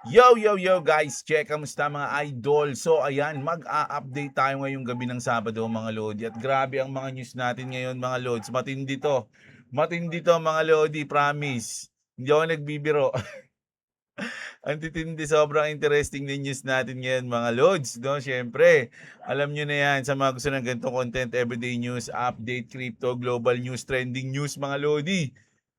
Yo guys, check kamusta mga idol. So ayan, mag-a-update tayo ngayong gabi ng Sabado mga lodi. At grabe ang mga news natin ngayon mga lods. Matindi to. Matindi to mga lodi, promise. Hindi ako nagbibiro. Ang titindi, sobrang interesting na news natin ngayon mga lods. No? Siyempre, alam nyo na yan sa mga gusto ng ganitong content, everyday news, update, crypto, global news, trending news mga lodi.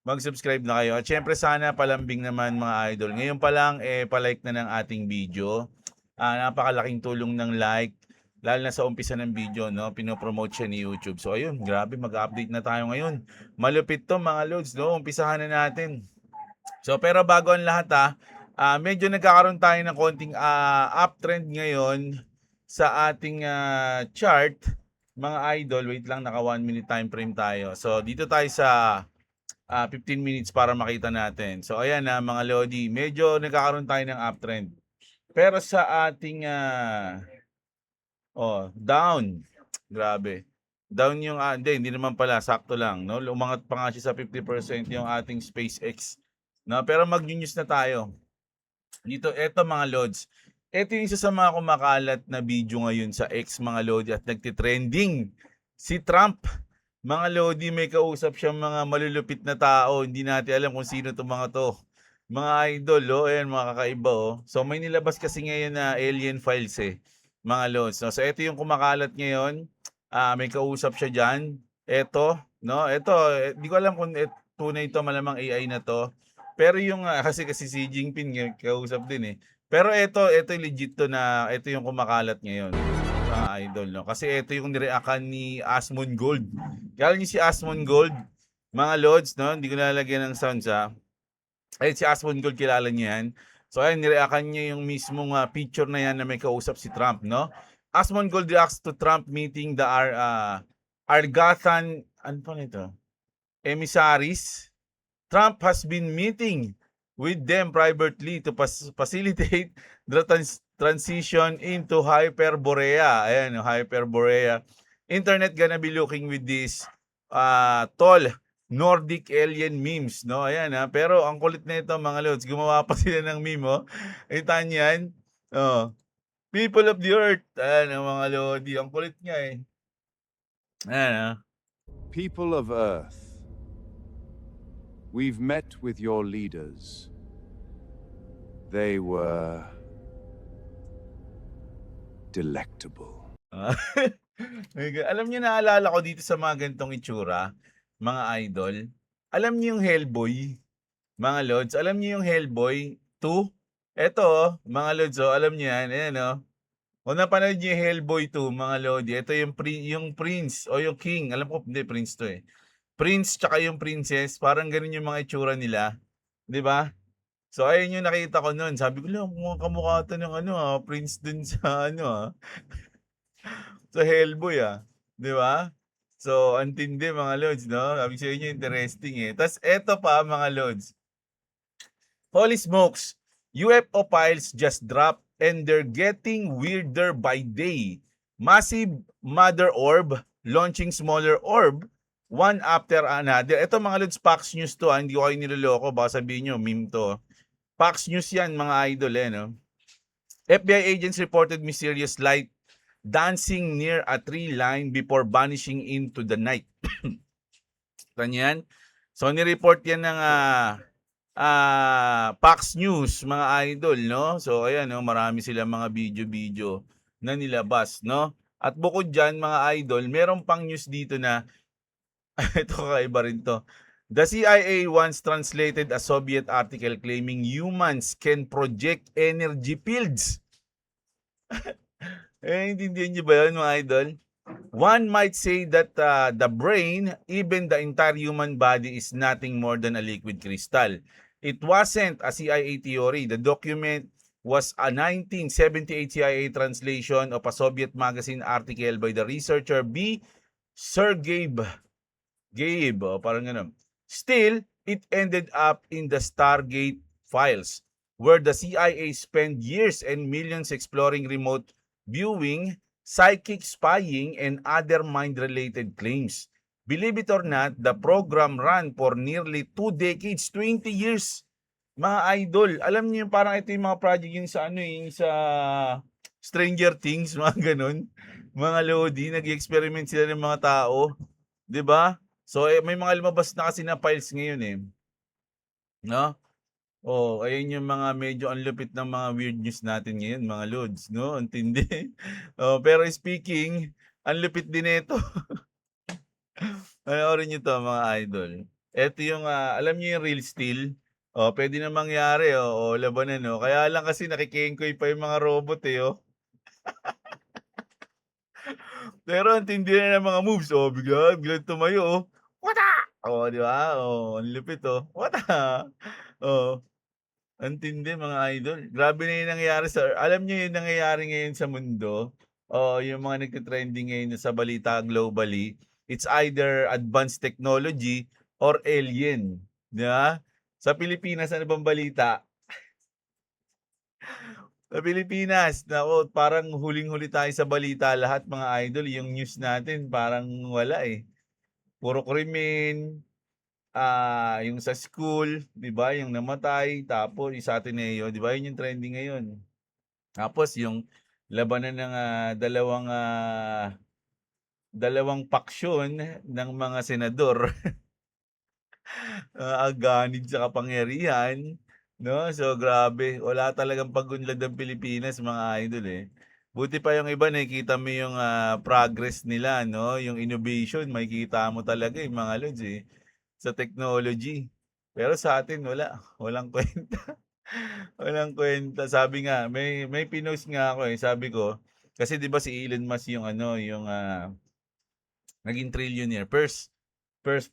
Mag-subscribe na kayo. At syempre sana palambing naman mga idol. Ngayon pa lang, palike na ng ating video. Napakalaking tulong ng like. Lalo na sa umpisa ng video, no? Pinopromote siya ni YouTube. So ayun, grabe, mag-update na tayo ngayon. Malupit to mga lods, no? Umpisahan na natin. So pero bago ang lahat medyo nagkakaroon tayo ng konting uptrend ngayon sa ating chart. Mga idol, wait lang, naka 1 minute time frame tayo. So dito tayo sa 15 minutes para makita natin. So ayan na mga lodi, medyo nagkakaroon tayo ng uptrend. Pero sa ating down. Grabe. Down yung hindi naman pala, sakto lang, no? Umangat pa nga siya sa 50% yung ating SpaceX. No, pero mag-news na tayo. Dito, eto mga lods. Ito yung isa sa mga kumakalat na video ngayon sa X mga lodi at nagtitrending. Si Trump. Mga lodi, may kausap siyang mga malulupit na tao. Hindi natin alam kung sino itong mga to. Mga idol, ayan, mga kakaiba, So, may nilabas kasi ngayon na alien files, mga lods. No? So, ito yung kumakalat ngayon. May kausap siya dyan. Ito, no? Ito, di ko alam kung tunay ito, malamang AI na to. Pero yung, kasi si Jinping, kausap din, Pero ito legit to na, ito yung kumakalat ngayon. Mga idol, no? Kasi ito yung nireakan ni Asmon Gold. Kaya niyo si Asmon Gold, mga lods, no? Hindi ko nalalagyan ng sounds, Ayun, si Asmon Gold, kilala niyo yan. So, ayun, nireakan niya yung mismong picture na yan na may kausap si Trump, no? Asmon Gold reacts to Trump meeting the Argathan, ano pa nito? Emissaries. Trump has been meeting with them privately to facilitate the transition into Hyperborea. Ayan, Hyperborea. Internet gonna be looking with this tall Nordic alien memes, no? Ayan pero ang kulit na ito mga lods, gumawa pa sila ng meme, Itan yan. Oh. People of the earth. Ayan mga lodi, ang kulit niya Ayan People of Earth, we've met with your leaders. They were delectable. Alam niyo, naalala ko dito sa mga ganitong itsura, mga idol. Alam niyo yung Hellboy, mga lods? Alam niyo yung Hellboy 2? Eto, mga lods, alam niyo yan. Ayan, Kung napanood niyo yung Hellboy 2, mga lodi, ito yung prince o yung king. Alam ko, hindi, prince to Prince tsaka yung princess, parang ganun yung mga itsura nila. 'Di ba? So, ayun yung nakita ko noon. Sabi ko lang, kamukha to ng prince dun sa sa Hellboy, 'di ba? So, antindi mga lods, no? Sabi sa inyo, interesting Tapos eto pa mga lods. Holy smokes, UFO files just dropped and they're getting weirder by day. Massive mother orb launching smaller orb one after another. Ito mga lods, Fox News to, hindi ko kayo niloloko, baka sabihin nyo, meme to. Fox News yan mga idol no? FBI agents reported mysterious light dancing near a tree line before vanishing into the night. Ganyan. So, nireport yan ng Fox News, mga idol, no? So, ayan, no? Marami silang mga video-video na nilabas, no? At bukod dyan, mga idol, meron pang news dito na, ito kakaiba rin to. The CIA once translated a Soviet article claiming humans can project energy fields. Intindihan niyo ba yun, mga idol? One might say that the brain, even the entire human body, is nothing more than a liquid crystal. It wasn't a CIA theory. The document was a 1978 CIA translation of a Soviet magazine article by the researcher B. Sergey parang ganun. Still, it ended up in the Stargate files, where the CIA spent years and millions exploring remote viewing, psychic spying, and other mind-related claims. Believe it or not, the program ran for nearly 2 decades, 20 years. Mga idol, alam niyo yung parang ito yung mga project yung sa ano, yung sa Stranger Things, mga gano'n. Mga lodi, nag-experiment sila ng mga tao, 'di ba? So, may mga lumabas na kasi na files ngayon, eh, 'no? Oh, ayun yung mga medyo ang lupit ng mga weird news natin ngayon, mga lods, 'no? Ang tindi. Oh, pero speaking, ang lupit din nito. Panoorin niyo 'to mga idol. Eto yung, alam niyo yung real steel? Oh, puwede na mangyari, oo, labanan, oh. Kaya lang kasi nakikengkoy pa yung mga robot, eh, oh. Pero ang tindi na ng mga moves, oh, biglang tumayo, oh. Wata! Oh, 'di ba? Oh, ang lupit, oh. Wata! Oh, ang tindi mga idol. Grabe na yung nangyayari sa alam niyo yung nangyayari ngayon sa mundo? Oo, yung mga nagte-trending ngayon sa balita globally, it's either advanced technology or alien, 'di ba? Sa Pilipinas, ano bang balita? Sa Pilipinas, naku, parang huling-huli tayo sa balita lahat mga idol, yung news natin parang wala, eh. Puro krimen, yung sa school, 'di ba, yung namatay, tapos yung sa Ateneo, 'di ba, yun yung trending ngayon. Tapos yung labanan ng, dalawang paksyon ng mga senador, ganid sa kapangyarihan, 'no? So, grabe, wala talagang pag-unlad ang Pilipinas mga idol, eh. Buti pa yung iba nakikita mo yung, progress nila, 'no, yung innovation makikita mo talaga, eh, mga lods, eh, sa technology. Pero sa atin wala, walang kuwenta, walang kuwenta. Sabi nga may pinost nga ako, eh, sabi ko kasi 'di ba si Elon Musk yung ano, yung, naging trillionaire, first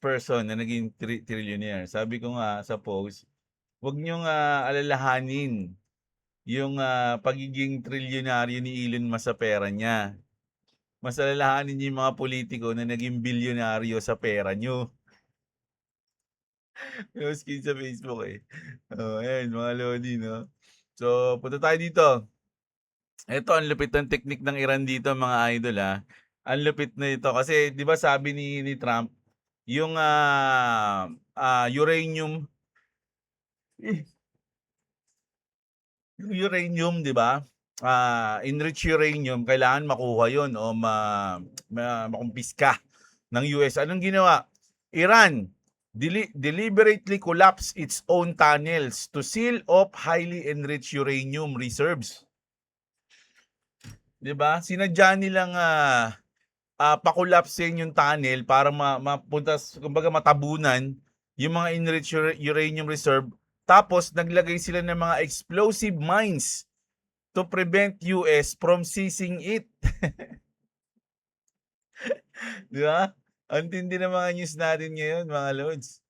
person na naging trillionaire. Sabi ko nga sa post, "Wag niyong, alalahanin yung, pagiging trilyonaryo ni Elon Musk sa pera niya. Mas alalahanin niyo yung mga pulitiko na naging bilyonaryo sa pera niyo." Pinost ko yun sa Facebook, eh. Oh, ayan mga lodi 'no. So, punta tayo dito. Eto ang lupit ng teknik ng Iran dito mga idol, Ang lupit nito kasi 'di ba sabi ni Trump, yung, uranium eh, yung uranium 'di ba, enriched uranium kailangan makuha yon o makumpiska ng US. Anong ginawa? Iran deliberately collapse its own tunnels to seal off highly enriched uranium reserves. 'Di ba? Sinadya nilang, pa-collapsein yung tunnel para mapunta kumbaga matabunan yung mga enriched uranium reserve. Tapos naglagay sila ng mga explosive mines to prevent US from seizing it. 'Di ba? Ang tindi ng mga news natin ngayon mga lods.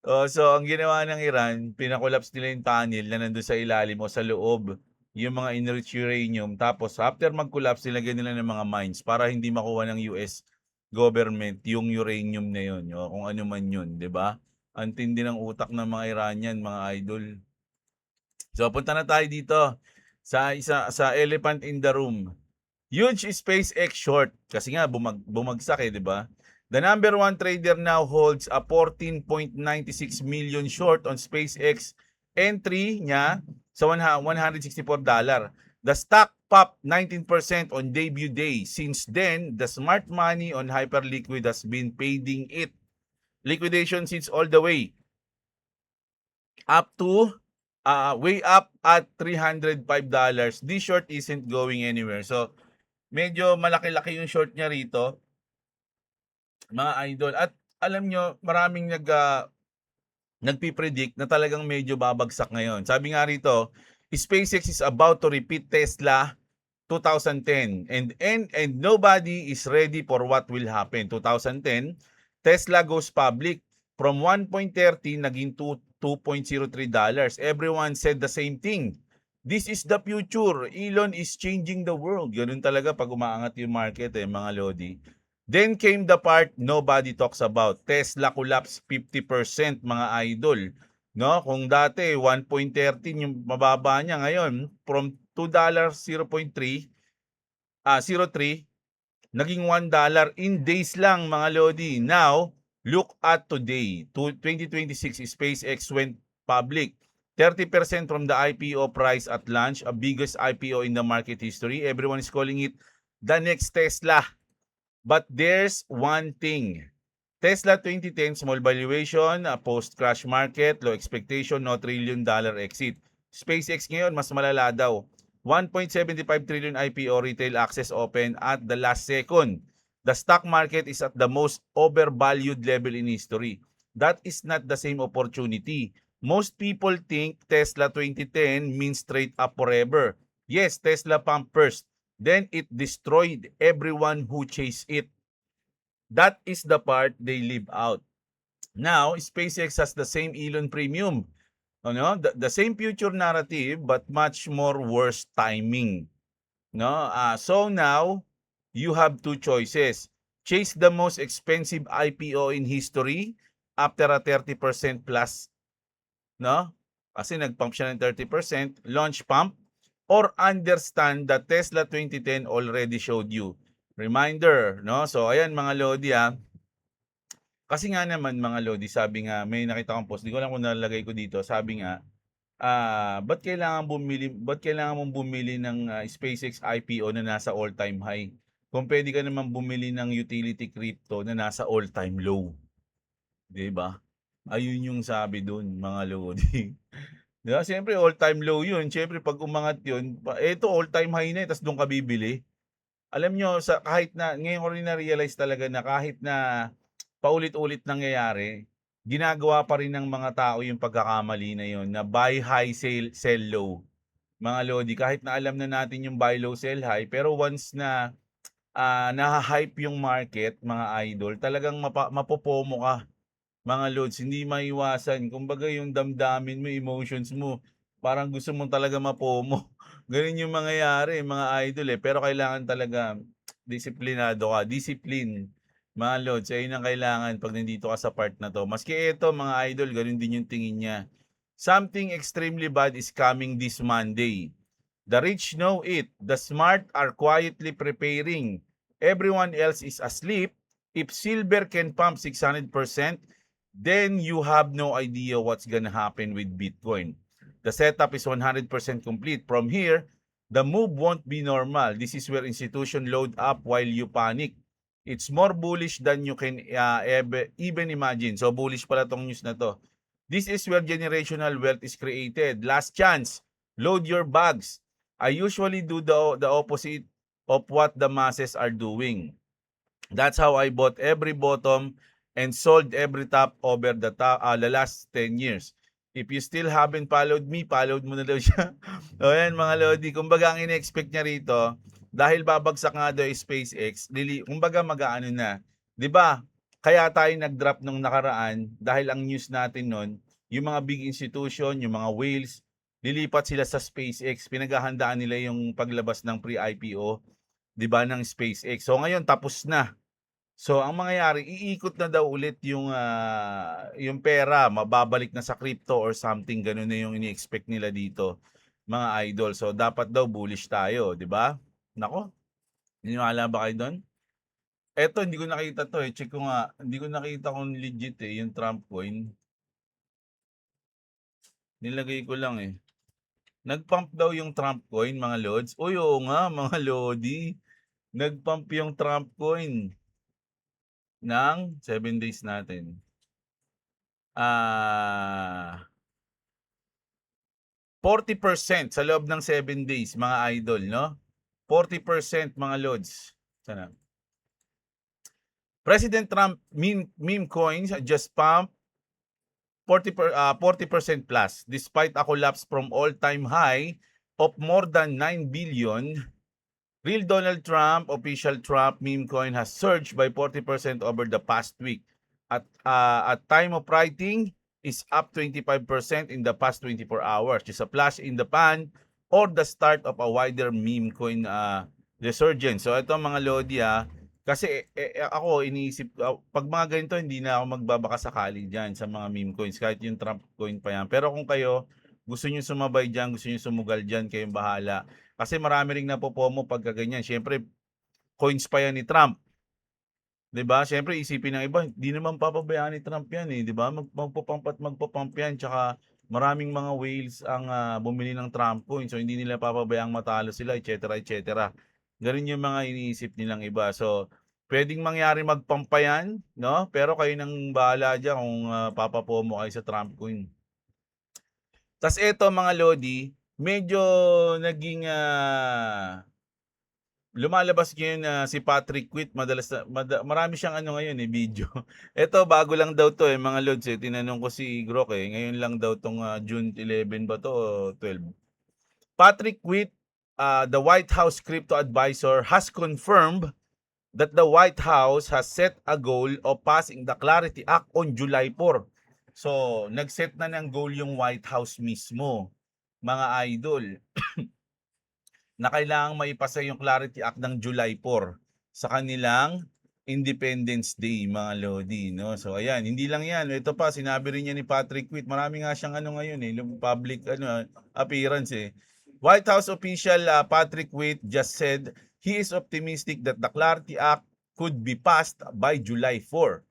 Oh, so ang ginawa ng Iran, pina-collapse nila yung tunnel na nandun sa ilalim o sa loob, yung mga enriched uranium. Tapos after mag-collapse, nilagyan nila ng mga mines para hindi makuha ng US government yung uranium na yun, o kung ano man yun, 'di ba? Ang tindi ng utak ng mga Iranian, mga idol. So punta na tayo dito sa elephant in the room. Huge SpaceX short kasi nga bumagsak, eh, 'di ba? The number one trader now holds a 14.96 million short on SpaceX entry niya sa $164. The stock popped 19% on debut day. Since then, the smart money on Hyperliquid has been fading it. Liquidation since all the way up to way up at $305. This short isn't going anywhere. So, medyo malaki-laki yung short niya rito, mga idol. At alam nyo, maraming nagpi-predict na talagang medyo babagsak ngayon. Sabi nga rito, SpaceX is about to repeat Tesla 2010 and nobody is ready for what will happen. 2010, Tesla goes public. From 1.30 naging $2.03. Everyone said the same thing. This is the future. Elon is changing the world. Ganun talaga pag umaangat yung market, mga lodi. Then came the part nobody talks about. Tesla collapse 50% mga idol. No? Kung dati 1.13 yung mababa niya, ngayon from $2.03 naging $1 in days lang mga lodi. Now, look at today. 2026 SpaceX went public. 30% from the IPO price at launch, a biggest IPO in the market history. Everyone is calling it the next Tesla. But there's one thing. Tesla 2010, small valuation, post-crash market, low expectation, no $1 trillion exit. SpaceX ngayon, mas malala daw. 1.75 trillion IPO, retail access open at the last second. The stock market is at the most overvalued level in history. That is not the same opportunity. Most people think Tesla 2010 means straight up forever. Yes, Tesla pumped first. Then it destroyed everyone who chased it. That is the part they leave out. Now, SpaceX has the same Elon premium. Ano? The same future narrative but much more worse timing. No? So now, you have two choices. Chase the most expensive IPO in history after a 30% plus, no? Kasi nag-pump siya ng 30%, launch pump, or understand that Tesla 2010 already showed you. Reminder, no? So, ayan mga Lodi, kasi nga naman mga Lodi, sabi nga, may nakita kong post, di ko alam kung nalagay ko dito, sabi nga, ba't kailangan mong bumili ng SpaceX IPO na nasa all-time high? Kung pwede ka naman bumili ng utility crypto na nasa all-time low. 'Di ba? Ayun yung sabi doon, mga Lodi. 'Di ba? Siyempre all-time low 'yun. Siyempre pag umangat 'yun, eto all-time high na, tapos doon ka bibili. Alam nyo, kahit na, ngayon ko rin na-realize talaga na kahit na paulit-ulit nangyayari, ginagawa pa rin ng mga tao yung pagkakamali na yun, na buy high, sell low. Mga Lodi, kahit na alam na natin yung buy low, sell high, pero once na naha-hype yung market, mga idol, talagang mapopomo ka. Mga Lods, hindi maiwasan. Kumbaga yung damdamin mo, emotions mo, parang gusto mong talaga mapomo. Ganun yung mangyayari, mga idol Pero kailangan talaga disiplinado ka. Discipline. Mga Lods, ayun ang kailangan pag nandito ka sa part na to. Maski ito, mga idol, ganun din yung tingin niya. Something extremely bad is coming this Monday. The rich know it. The smart are quietly preparing. Everyone else is asleep. If silver can pump 600%, then you have no idea what's gonna happen with Bitcoin. The setup is 100% complete. From here, the move won't be normal. This is where institution load up while you panic. It's more bullish than you can even imagine. So bullish pala tong news na to. This is where generational wealth is created. Last chance. Load your bags. I usually do the opposite of what the masses are doing. That's how I bought every bottom and sold every top over the last 10 years. If you still haven't followed me, followed mo na daw siya. O yan mga Lodi, kumbaga ang ina-expect niya rito, dahil babagsak nga daw yung SpaceX, kumbaga mag-aano na. 'Di ba? Kaya tayo nag-drop nung nakaraan dahil ang news natin nun, yung mga big institution, yung mga whales, lilipat sila sa SpaceX. Pinaghahandaan nila yung paglabas ng pre-IPO, 'di ba, ng SpaceX. So ngayon tapos na. So ang mangyayari, iikot na daw ulit yung pera, mababalik na sa crypto or something, ganun na yung ini-expect nila dito, mga idol. So dapat daw bullish tayo, 'di ba? Nako, niniwala ba kayo doon? Eto, hindi ko nakita to check ko nga, hindi ko nakita kung legit yung Trump coin. Nilagay ko lang Nag-pump daw yung Trump coin, mga Lods. Uy, oo nga, mga Lodi. Nag-pump yung Trump coin ng 7 days natin. 40% sa loob ng 7 days, mga idol, no? 40% mga Lods. Sana. President Trump meme coins just pumped 40% plus despite a collapse from all-time high of more than 9 billion. Real Donald Trump, official Trump meme coin has surged by 40% over the past week. At time of writing is up 25% in the past 24 hours. Just a flash in the pan or the start of a wider meme coin resurgence. So ito mga Lodi kasi ako iniisip, pag mga ganito hindi na ako magbabaka sakali dyan sa mga meme coins kahit yung Trump coin pa yan. Pero kung kayo gusto niyo sumabay dyan, gusto niyo sumugal dyan, kayong bahala. Kasi marami ring napopomo pagka ganyan. Siyempre, coins pa yan ni Trump. 'Di ba? Siyempre, isipin ng iba, hindi naman papabayaan ni Trump yan 'di ba? Magpapump yan, tsaka maraming mga whales ang bumili ng Trump coin. So hindi nila papabayaang matalo sila, etc. etc. Ganun yung mga iniisip nilang iba. So pwedeng mangyari magpampayan, no? Pero kayo nang bahala dyan kung papapomo kayo sa Trump coin. Tas eto mga Lodi, medyo naging lumalabas ngayon na si Patrick Quit, madalas marami siyang ano ngayon video. Eto bago lang daw to mga Lods tinanong ko si Grok ngayon lang daw tong June 11 ba to o 12. Patrick Quit, the White House crypto advisor, has confirmed that the White House has set a goal of passing the Clarity Act on July 4. So, nag-set na ng goal yung White House mismo, mga idol, na kailangang maipasa yung Clarity Act ng July 4 sa kanilang Independence Day, mga Lodi, no? So, ayan, hindi lang yan. Ito pa, sinabi rin niya ni Patrick Quit, marami nga siyang ano ngayon public appearance White House official Patrick Quit just said he is optimistic that the Clarity Act could be passed by July 4.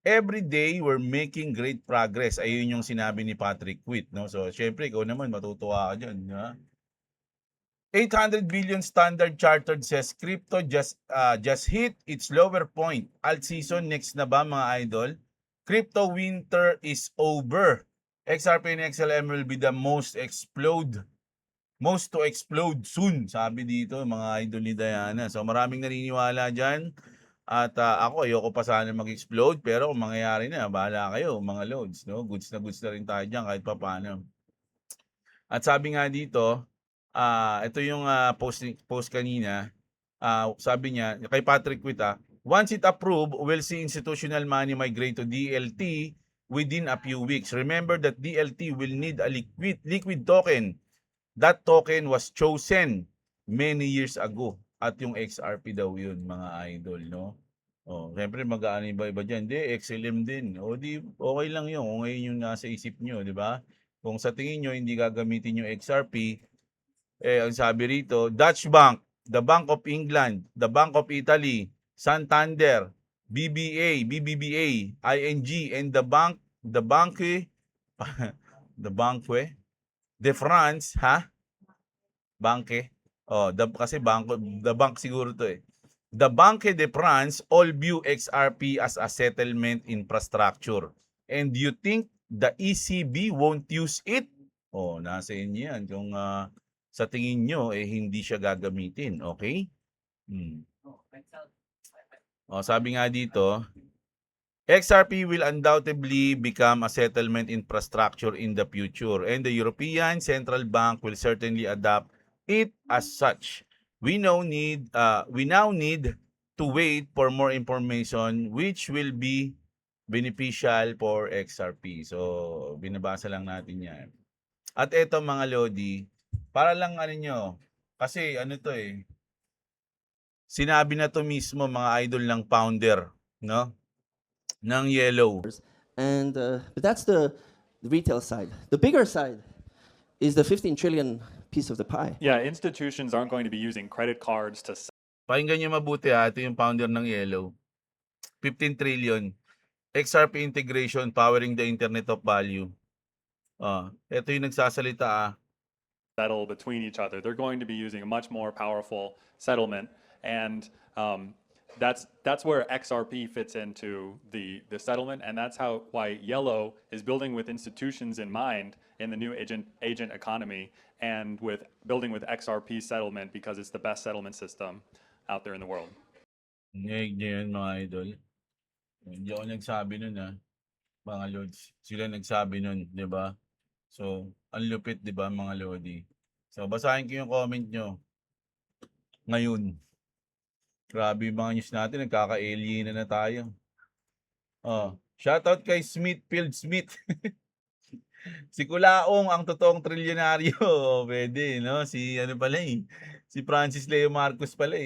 Every day, we're making great progress. Ayun yung sinabi ni Patrick Quit, no? So, syempre, ikaw naman, matutuwa ka dyan, ha? 800 billion Standard Chartered says crypto just hit its lower point. Alt season next na ba mga idol? Crypto winter is over. XRP and XLM will be the most to explode soon. Sabi dito mga idol ni Diana. So maraming naniniwala dyan. At ako ayoko pa sana mag-explode. Pero kung mangyayari na, bahala kayo mga loads. No? Goods na rin tayo dyan kahit pa paano. At sabi nga dito, ito yung post kanina. Sabi niya, kay Patrick Quit, once it approved, we'll see institutional money migrate to DLT within a few weeks. Remember that DLT will need a liquid token. That token was chosen many years ago. At yung XRP daw yun, mga idol, no? Siyempre mag-aano iba-iba dyan. Di, XLM din. Di, okay lang yun. Kung ngayon yung nasa isip nyo, di ba? Kung sa tingin nyo, hindi gagamitin yung XRP, ang sabi rito, Dutch Bank, the Bank of England, the Bank of Italy, Santander, BBVA, ING, and the Banque de France, Banque. Kasi the bank siguro to The Banque de France all view XRP as a settlement infrastructure. And you think the ECB won't use it? Nasa inyo yan. Kung sa tingin nyo, hindi siya gagamitin. Okay? Sabi nga dito, XRP will undoubtedly become a settlement infrastructure in the future, and the European Central Bank will certainly adopt it as such. We now need to wait for more information which will be beneficial for XRP. So, binabasa lang natin yan. At eto mga Lodi, para lang kasi sinabi na to mismo mga idol ng founder, no? Ng Yellow. And but that's the retail side. The bigger side is the 15 trillion piece of the pie. Yeah, institutions aren't going to be using credit cards to Pakinggan niyo mabuti ito yung founder ng Yellow. 15 trillion. XRP integration powering the Internet of Value. Ito yung nagsasalita settle between each other. They're going to be using a much more powerful settlement, and that's where XRP fits into the settlement, and that's why Yellow is building with institutions in mind in the new agent economy, and with building with XRP settlement because it's the best settlement system out there in the world. Ngayon mga idol. Hindi ako nagsabi nun mga Lods. Sila nagsabi nun, di ba? So, ang lupit, di ba mga Lodi? So, basahin ko yung comment nyo. Ngayon. Grabe yung mga news natin, nagkaka-alien na tayo. Shoutout kay Smithfield Smith. Si Kulaong ang totoong trilyonaryo. Pwede, no? Si si Francis Leo Marcos pala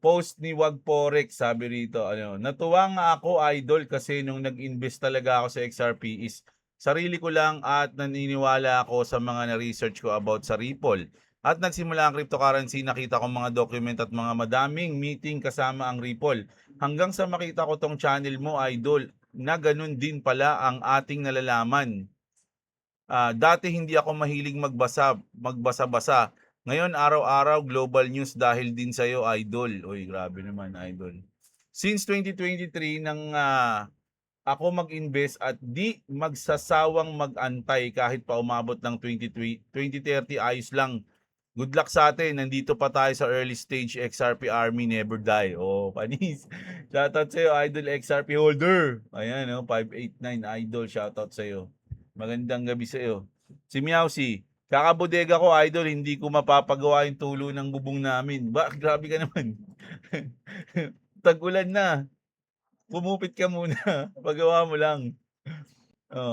post ni Wag Forex, sabi rito, natuwa nga ako idol kasi nung nag-invest talaga ako sa XRP is sarili ko lang at naniniwala ako sa mga na-research ko about sa Ripple. At nagsimula ang cryptocurrency, nakita ko mga document at mga madaming meeting kasama ang Ripple. Hanggang sa makita ko tong channel mo, idol, na ganun din pala ang ating nalalaman. Dati hindi ako mahilig magbasa-basa. Ngayon araw-araw global news dahil din sa'yo, idol. Uy, grabe naman, idol. Since 2023 nang ako mag-invest at di magsasawang mag-antay kahit pa umabot ng 2030, ayos lang. Good luck sa atin. Nandito pa tayo sa early stage. XRP Army never die. Oh, panis. Shoutout sa'yo, Idol XRP holder. Ayan, 589 Idol. Shoutout sa'yo. Magandang gabi sa'yo. Si Meowsi, kakabodega ko, Idol. Hindi ko mapapagawa yung tulo ng bubong namin. Grabe ka naman. Tag-ulan na. Pumupit ka muna. Pagawa mo lang.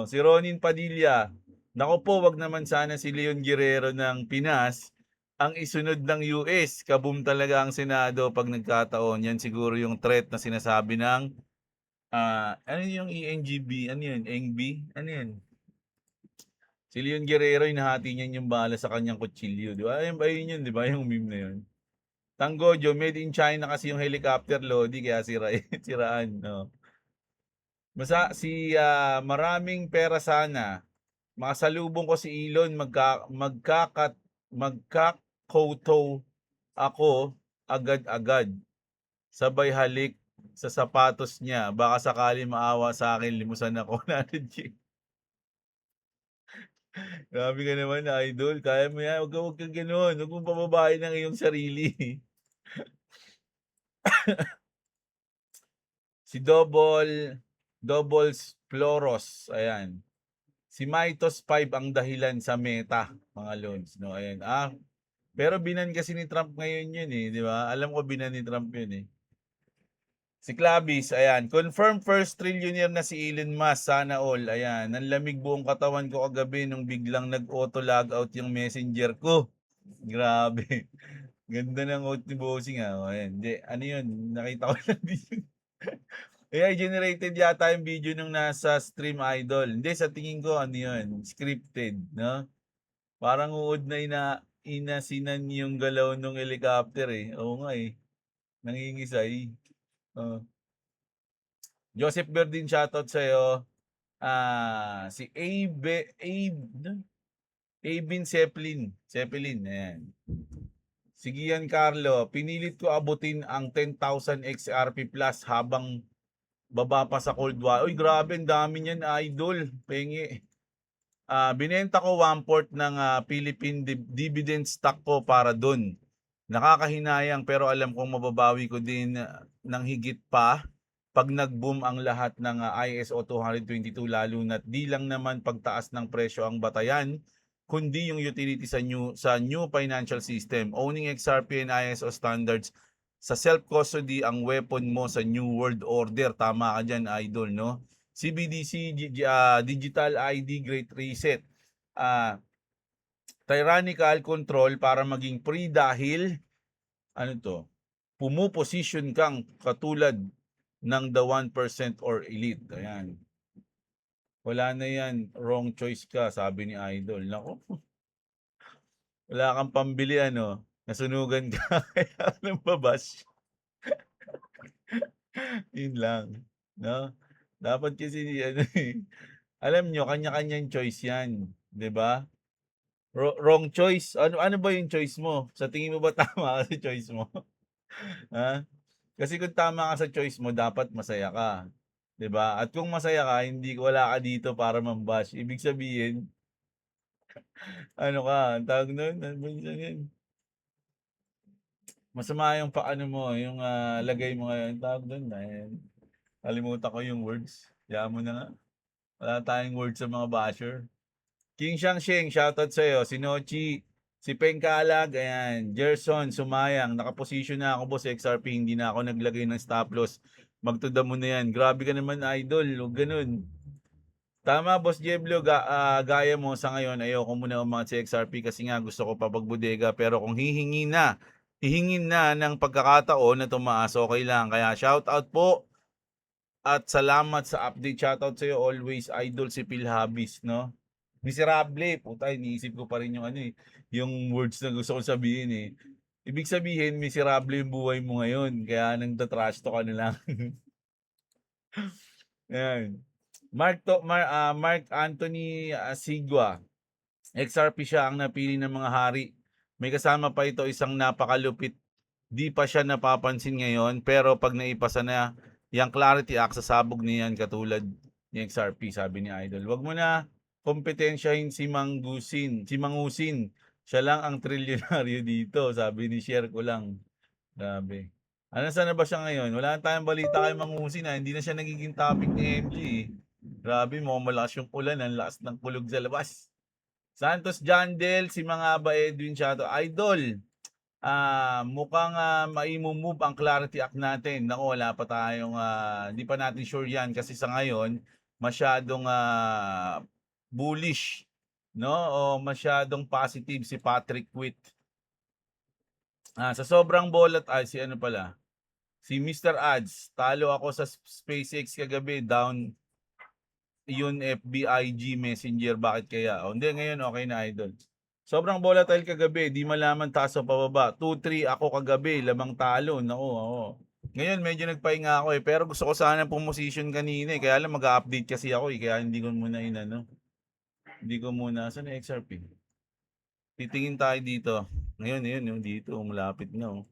Si Ronin Padilla. Nako po, wag naman sana si Leon Guerrero ng Pinas ang isunod ng US. Kaboom talaga ang Senado pag nagkataon. Yan siguro yung threat na sinasabi ng ano yung ENGB? Ano yun? ENGB? Ano yun? Si Leon Guerrero, hinahati niyan yung bala sa kanyang kutsilyo. Di ba? Ayun yun, di ba? Yung meme na yun. Tanggojo, made in China kasi yung helicopter, Lodi, kaya siraan. No? Maraming pera sana. Makasalubong ko si Elon, magkakakoto ako agad-agad. Sabay halik sa sapatos niya. Baka sakali maawa sa akin, limusan ako. Grabe ka naman, idol. Kaya mo yan. Huwag kang gano'n. Huwag mong pababain ng iyong sarili. Si Doubles Floros. Ayan. Si Mitos 5 ang dahilan sa meta, mga loans. No? Ayan. Pero binan kasi ni Trump ngayon yun eh. Di ba? Alam ko binan ni Trump yun eh. Si Clavis, ayan. Confirm first trillionaire na si Elon Musk. Sana all. Ayan. Nanlamig buong katawan ko kagabi nung biglang nag-auto log out yung messenger ko. Grabe. Ganda ng out ni Bossing ayan. Hindi, ano yun? Nakita ko lang din. AI generated yata yung video nung nasa stream, idol. Hindi, sa tingin ko, ano yun? Scripted, no? Parang uod na inasinan yung galaw ng helicopter eh. Oo nga eh. Nangingisay. Joseph Berdin, shoutout sa'yo. Si Abin Zeppelin, ayan. Si Giancarlo, pinilit ko abutin ang 10,000 XRP plus habang baba pa sa cold war. Uy, grabe, ang dami niyan, idol. Pengi. Binenta ko 1/4 ng Philippine dividend stock ko para doon. Nakakahinayang pero alam kong mababawi ko din ng higit pa pag nag-boom ang lahat ng ISO 222, lalo na di lang naman pagtaas ng presyo ang batayan, kundi yung utility sa new financial system. Owning XRP and ISO standards sa self-custody ang weapon mo sa New World Order. Tama ka dyan, idol, no? CBDC, Digital ID, Great Reset. Tyrannical control para maging free dahil, pumuposition kang katulad ng the 1% or elite. Ayan. Wala na yan. Wrong choice ka, sabi ni idol. Nako. Wala kang pambili, nasunugan ka, kaya nang babash. Yun lang, no? Dapat kasi, alam nyo, kanya-kanyang choice yan, di ba? Wrong choice. Ano ba yung choice mo? Sa tingin mo ba tama ka sa choice mo? Ha? Kasi kung tama ka sa choice mo, dapat masaya ka. 'Di ba? At kung masaya ka, wala ka dito para mambash. Ibig sabihin, ano ka, tawag nun, ano ba yun? Masama yung mo, yung lagay mo ngayon, tawag doon, kalimutan ko yung words. Diyan mo na nga. Wala tayong words sa mga basher. King Shangsheng, shoutout sa'yo. Si Nochi, si Peng Kalag, ayan. Gerson, Sumayang, nakaposisyon na ako, boss, XRP, hindi na ako naglagay ng stop loss. Magtuda mo na yan. Grabe ka naman, idol. Huwag ganun. Tama, boss Jeblo, gaya mo sa ngayon, ayoko muna umangat sa XRP kasi nga gusto ko pa pagbudega. Pero kung hihingin na ng pagkakataon na tumaas, okay lang. Kaya shoutout po. At salamat sa update. Shoutout sa'yo always, idol, si Phil Habis, no? Miserable, puta, iniisip ko pa rin yung words na gusto ko sabihin eh. Ibig sabihin, miserable yung buhay mo ngayon, kaya nang-trash to ka na lang. Ayan. Mark Anthony Sigua, XRP siya ang napili ng mga hari. May kasama pa ito isang napakalupit. Di pa siya napapansin ngayon, pero pag naipasa na yung Clarity Act, sasabog niyan katulad ni XRP, sabi ni Idol. Wag mo na kompetensyahin si Mangusin. Siya lang ang trilyonaryo dito, sabi ni Share ko lang. Grabe. Ano, saan na ba siya ngayon? Wala na tayong balita kay Mangusin na. Hindi na siya nagiging topic ni MG. Grabe, mo malakas yung ulan. Ang lakas ng kulog sa labas. Santos Jandel, si mga ba Edwin Chato. Idol, mukhang maimumove ang Clarity Act natin. Naku, wala pa tayong, hindi pa natin sure yan kasi sa ngayon, masyadong bullish, no? O masyadong positive si Patrick Witt. Sa sobrang si ano pala, si Mr. Ads, talo ako sa SpaceX kagabi, down yun FBIG Messenger, bakit kaya? Hindi, ngayon okay na, Idol. Sobrang volatile kagabi, di malaman taas o pababa. 2-3 ako kagabi, lamang talo. Naku, oo. Ngayon medyo nagpahinga ako pero gusto ko sana pumosisyon kanina kaya lang mag-update kasi ako kaya hindi ko muna Hindi ko muna, saan na XRP? Titingin tayo dito. Ngayon, yung dito, malapit na.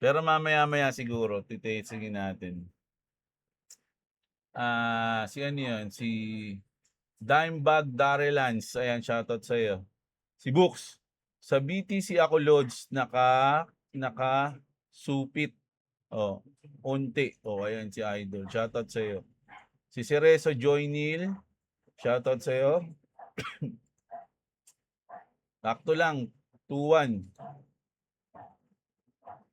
Pero mamaya-maya siguro, titingin natin. Si ano yun? Si Dimebag Darelans. Ayan, shoutout sa'yo. Si Books. Sa BTC ako, Lods, naka-supit. Unti. Ayan si Idol. Shoutout sa'yo. Si Cerezo Joynil. Shoutout sa'yo. Takto lang. 2-1.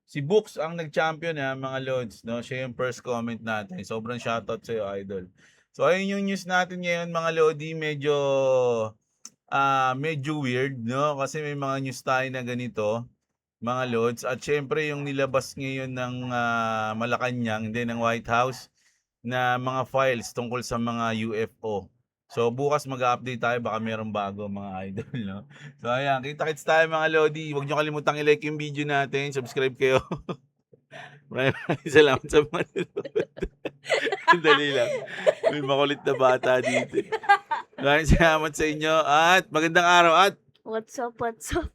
Si Books ang nag-champion mga Lods, no? Siya yung first comment natin. Sobrang shoutout sa iyo, Idol. So ayun yung news natin ngayon mga Lodi, medyo weird, no? Kasi may mga news tayo na ganito, mga Lods. At syempre yung nilabas ngayon ng Malacanang, hindi ng White House, na mga files tungkol sa mga UFO. So bukas mag-update tayo, baka merong bago mga Idol, no? So ayan, kita-kits tayo mga Lodi. Huwag nyo kalimutang i-like yung video natin, subscribe kayo. Maraming salamat sa mga nanonood. Dali lang. May makulit na bata dito. Maraming salamat sa inyo at magandang araw at What's up, what's up?